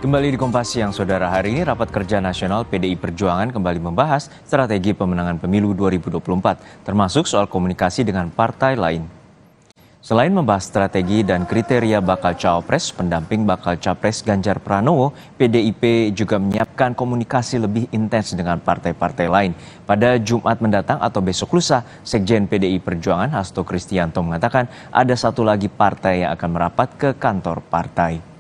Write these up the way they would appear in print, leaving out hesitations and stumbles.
Kembali di Kompas Siang, Saudara. Hari ini Rapat Kerja Nasional PDI Perjuangan kembali membahas strategi pemenangan pemilu 2024, termasuk soal komunikasi dengan partai lain. Selain membahas strategi dan kriteria bakal cawapres, pendamping bakal capres Ganjar Pranowo, PDIP juga menyiapkan komunikasi lebih intens dengan partai-partai lain. Pada Jumat mendatang atau besok lusa, Sekjen PDI Perjuangan Hasto Kristianto mengatakan ada satu lagi partai yang akan merapat ke kantor partai.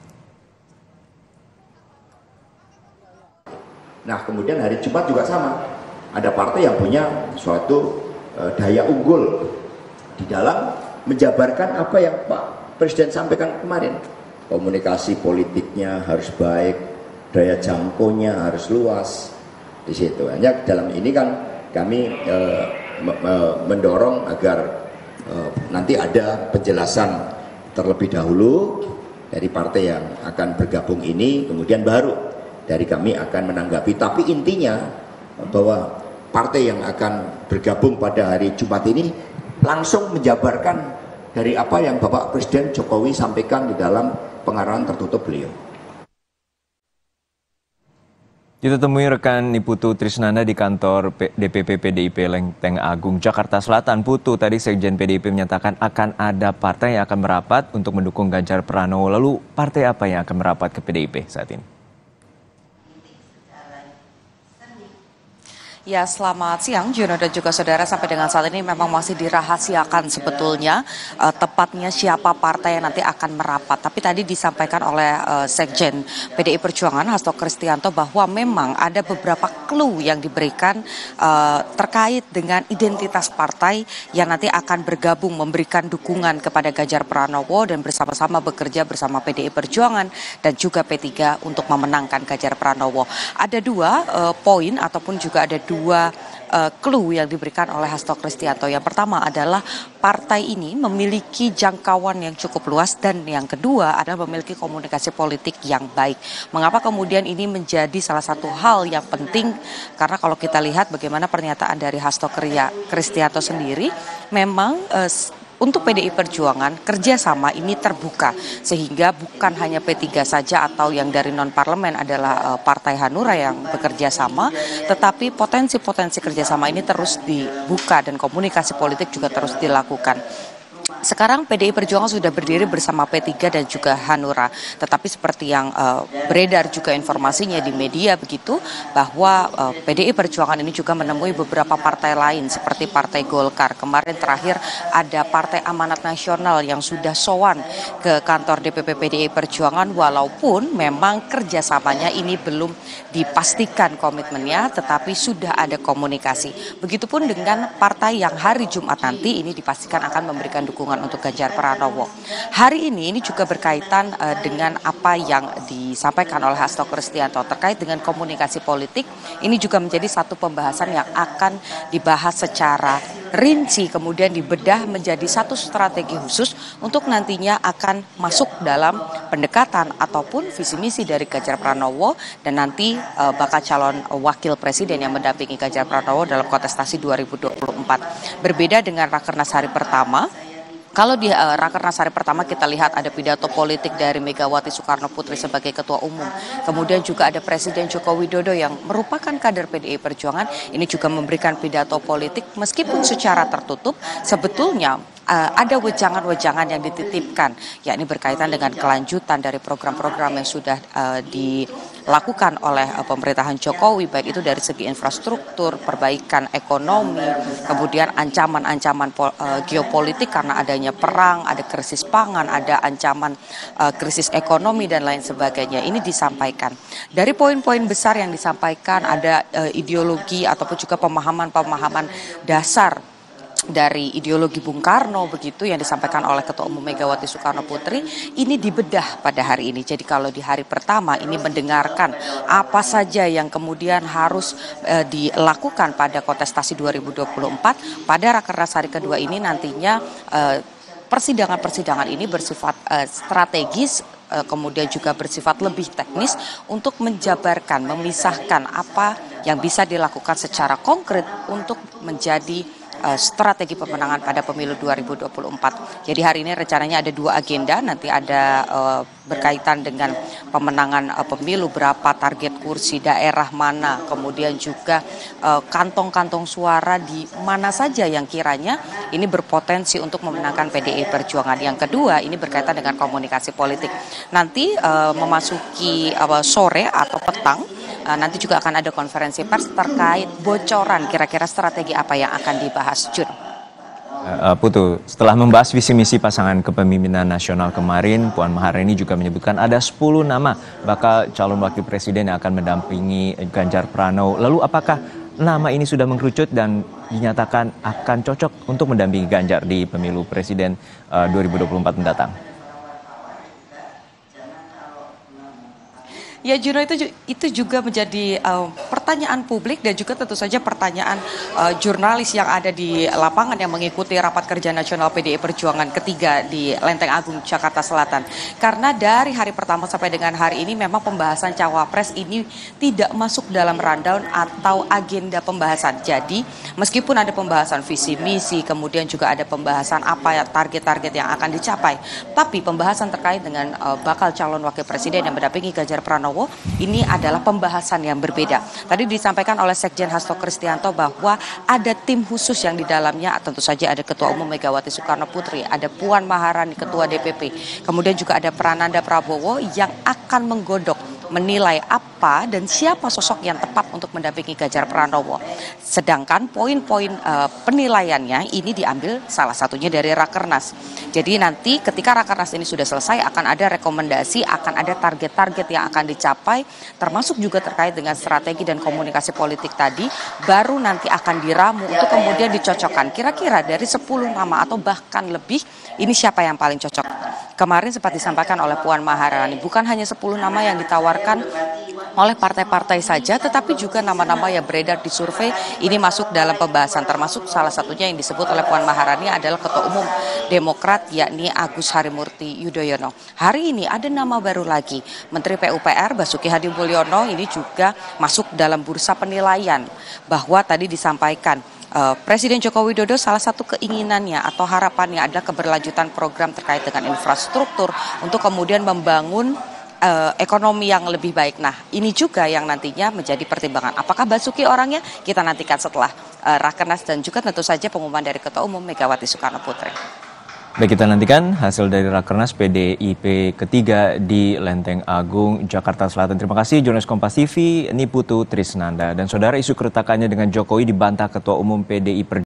Nah, kemudian hari Jumat juga sama. Ada partai yang punya suatu daya unggul di dalam menjabarkan apa yang Pak Presiden sampaikan kemarin. Komunikasi politiknya harus baik, daya jangkaunya harus luas di situ. Hanya dalam ini kan kami mendorong agar nanti ada penjelasan terlebih dahulu dari partai yang akan bergabung ini, kemudian baru dari kami akan menanggapi. Tapi intinya bahwa partai yang akan bergabung pada hari Jumat ini langsung menjabarkan dari apa yang Bapak Presiden Jokowi sampaikan di dalam pengarahan tertutup beliau. Kita temui rekan Putu Trisnanda di kantor DPP PDIP Lenteng Agung, Jakarta Selatan. Putu, tadi Sekjen PDIP menyatakan akan ada partai yang akan merapat untuk mendukung Ganjar Pranowo. Lalu partai apa yang akan merapat ke PDIP saat ini? Ya, selamat siang Juno dan juga saudara. Sampai dengan saat ini memang masih dirahasiakan sebetulnya tepatnya siapa partai yang nanti akan merapat. Tapi tadi disampaikan oleh Sekjen PDI Perjuangan Hasto Kristianto bahwa memang ada beberapa clue yang diberikan terkait dengan identitas partai yang nanti akan bergabung memberikan dukungan kepada Ganjar Pranowo dan bersama-sama bekerja bersama PDI Perjuangan dan juga P3 untuk memenangkan Ganjar Pranowo. Ada dua poin ataupun juga ada dua clue yang diberikan oleh Hasto Kristianto. Yang pertama adalah partai ini memiliki jangkauan yang cukup luas dan yang kedua adalah memiliki komunikasi politik yang baik. Mengapa kemudian ini menjadi salah satu hal yang penting? Karena kalau kita lihat bagaimana pernyataan dari Hasto Kristianto sendiri, memang untuk PDI Perjuangan kerjasama ini terbuka sehingga bukan hanya P3 saja atau yang dari non-parlemen adalah Partai Hanura yang bekerja sama, tetapi potensi-potensi kerjasama ini terus dibuka dan komunikasi politik juga terus dilakukan. Sekarang PDI Perjuangan sudah berdiri bersama P3 dan juga Hanura. Tetapi seperti yang beredar juga informasinya di media begitu, bahwa PDI Perjuangan ini juga menemui beberapa partai lain seperti Partai Golkar. Kemarin terakhir ada Partai Amanat Nasional yang sudah sowan ke kantor DPP PDI Perjuangan walaupun memang kerjasamanya ini belum dipastikan komitmennya, tetapi sudah ada komunikasi. Begitupun dengan partai yang hari Jumat nanti ini dipastikan akan memberikan dukungan untuk Ganjar Pranowo. Hari ini juga berkaitan dengan apa yang disampaikan oleh Hasto Kristianto terkait dengan komunikasi politik. Ini juga menjadi satu pembahasan yang akan dibahas secara rinci, kemudian dibedah menjadi satu strategi khusus untuk nantinya akan masuk dalam pendekatan ataupun visi misi dari Ganjar Pranowo dan nanti bakal calon wakil presiden yang mendampingi Ganjar Pranowo dalam kontestasi 2024. Berbeda dengan Rakernas hari pertama. Kalau di Rakernas hari pertama kita lihat ada pidato politik dari Megawati Soekarno Putri sebagai Ketua Umum. Kemudian juga ada Presiden Joko Widodo yang merupakan kader PDI Perjuangan. Ini juga memberikan pidato politik meskipun secara tertutup sebetulnya ada wejangan-wejangan yang dititipkan, yakni berkaitan dengan kelanjutan dari program-program yang sudah dilakukan oleh pemerintahan Jokowi, baik itu dari segi infrastruktur, perbaikan ekonomi, kemudian ancaman-ancaman geopolitik karena adanya perang, ada krisis pangan, ada ancaman krisis ekonomi dan lain sebagainya. Ini disampaikan. Dari poin-poin besar yang disampaikan ada ideologi ataupun juga pemahaman-pemahaman dasar dari ideologi Bung Karno begitu yang disampaikan oleh Ketua Umum Megawati Soekarno Putri ini dibedah pada hari ini. Jadi kalau di hari pertama ini mendengarkan apa saja yang kemudian harus dilakukan pada kontestasi 2024, pada Rakernas hari kedua ini nantinya persidangan-persidangan ini bersifat strategis, kemudian juga bersifat lebih teknis untuk menjabarkan, memisahkan apa yang bisa dilakukan secara konkret untuk menjadi strategi pemenangan pada pemilu 2024. Jadi hari ini rencananya ada 2 agenda, nanti ada berkaitan dengan pemenangan pemilu, berapa target kursi daerah mana, kemudian juga kantong-kantong suara di mana saja yang kiranya ini berpotensi untuk memenangkan PDI Perjuangan. Yang kedua ini berkaitan dengan komunikasi politik. Nanti memasuki sore atau petang, nanti juga akan ada konferensi pers terkait bocoran kira-kira strategi apa yang akan dibahas. Jun. Putu, setelah membahas visi misi pasangan kepemimpinan nasional kemarin, Puan Maharani juga menyebutkan ada 10 nama bakal calon wakil presiden yang akan mendampingi Ganjar Pranowo. Lalu apakah nama ini sudah mengkerucut dan dinyatakan akan cocok untuk mendampingi Ganjar di pemilu presiden 2024 mendatang? Ya Juno, itu juga menjadi pertanyaan publik dan juga tentu saja pertanyaan jurnalis yang ada di lapangan yang mengikuti rapat kerja nasional PDI Perjuangan ketiga di Lenteng Agung, Jakarta Selatan. Karena dari hari pertama sampai dengan hari ini memang pembahasan Cawapres ini tidak masuk dalam rundown atau agenda pembahasan. Jadi meskipun ada pembahasan visi misi, kemudian juga ada pembahasan apa ya target-target yang akan dicapai, tapi pembahasan terkait dengan bakal calon wakil presiden yang mendampingi Ganjar Pranowo ini adalah pembahasan yang berbeda. Tadi disampaikan oleh Sekjen Hasto Kristianto bahwa ada tim khusus yang di dalamnya, tentu saja ada Ketua Umum Megawati Soekarno Putri, ada Puan Maharani Ketua DPP, kemudian juga ada Prananda Prabowo yang akan menggodok menilai apa dan siapa sosok yang tepat untuk mendampingi Ganjar Pranowo. Sedangkan poin-poin penilaiannya ini diambil salah satunya dari Rakernas. Jadi nanti ketika Rakernas ini sudah selesai akan ada rekomendasi, akan ada target-target yang akan dicapai, termasuk juga terkait dengan strategi dan komunikasi politik tadi, baru nanti akan diramu untuk kemudian dicocokkan. Kira-kira dari 10 nama atau bahkan lebih, ini siapa yang paling cocok? Kemarin sempat disampaikan oleh Puan Maharani, bukan hanya 10 nama yang ditawarkan oleh partai-partai saja, tetapi juga nama-nama yang beredar di survei ini masuk dalam pembahasan, termasuk salah satunya yang disebut oleh Puan Maharani adalah Ketua Umum Demokrat yakni Agus Harimurti Yudhoyono. Hari ini ada nama baru lagi, Menteri PUPR Basuki Hadi Mulyono ini juga masuk dalam bursa penilaian, bahwa tadi disampaikan Presiden Joko Widodo salah satu keinginannya atau harapannya adalah keberlanjutan program terkait dengan infrastruktur untuk kemudian membangun ekonomi yang lebih baik. Nah, ini juga yang nantinya menjadi pertimbangan. Apakah Basuki orangnya? Kita nantikan setelah Rakernas dan juga tentu saja pengumuman dari Ketua Umum Megawati Soekarno Putri. Baik, kita nantikan hasil dari Rakernas PDIP ketiga di Lenteng Agung, Jakarta Selatan. Terima kasih jurnalis Kompas TV, Niputu Trisnanda. Dan saudara, isu keretakannya dengan Jokowi dibantah Ketua Umum PDI Perjuangan